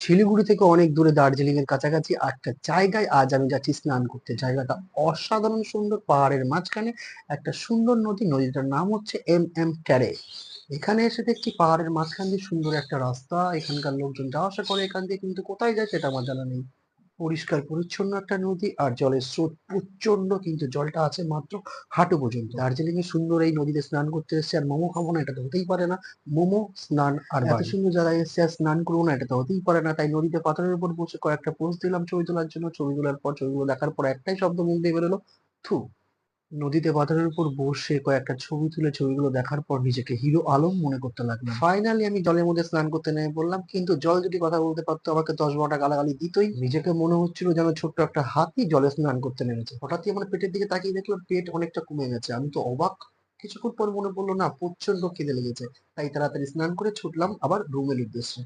শিলিগুড়ি থেকে অনেক দূরে দার্জিলিং এর কাছাকাছি একটা জায়গায় আজ আমি যাচ্ছি স্নান করতে। জায়গাটা অসাধারণ সুন্দর, পাহাড়ের মাঝখানে একটা সুন্দর নদী। নদীটার নাম হচ্ছে এম ট্যারে। এখানে এসে দেখছি পাহাড়ের মাঝখান দিয়ে সুন্দর একটা রাস্তা, এখানকার লোকজন যাওয়া আসা করে এখান দিয়ে, কিন্তু কোথায় যায় সেটা আমার জানা নেই। পরিষ্কার পরিচ্ছন্ন একটা নদী, আর জলের স্রোত প্রচন্ড, কিন্তু জলটা আছে মাত্র হাঁটু পর্যন্ত। দার্জিলিং এর সুন্দর এই নদীতে স্নান করতে এসেছে আর মোমো খাবো না, এটা তো হতেই পারে না। মোমো, স্নান আর এত সুন্দর জায়গায় এসেছে আর স্নান করবো না, এটা তো হতেই পারে না। তাই নদীতে পাথরের উপর বসে কয়েকটা পোজ দিলাম ছবি তোলার জন্য। ছবি তোলার পর, ছবিগুলো দেখার পর একটাই শব্দ মুখ দিয়ে বেরোলো, থু। নদীতে পাথরের উপর বসে কয়েকটা ছবি তুলে ছবিগুলো দেখার পর নিজেকে হিরো আলম মনে করতে লাগলাম। ফাইনালি আমি জলের মধ্যে স্নান করতে নেমে পড়লাম, কিন্তু জল যদি কথা বলতে পারতো আমাকে 10-12টা গালাগালি দিতই। নিজেকে মনে হচ্ছিল যেন ছোট্ট একটা হাতি জলে স্নান করতে নেমেছে। হঠাৎই আমার পেটের দিকে তাকিয়ে দেখলাম পেট অনেকটা কমে গেছে। আমি তো অবাক। কিছুক্ষণ পর মনে পড়লো না, প্রচন্ড খিদে লেগেছে। তাই তাড়াতাড়ি স্নান করে ছুটলাম আবার রুমের উদ্দেশ্যে।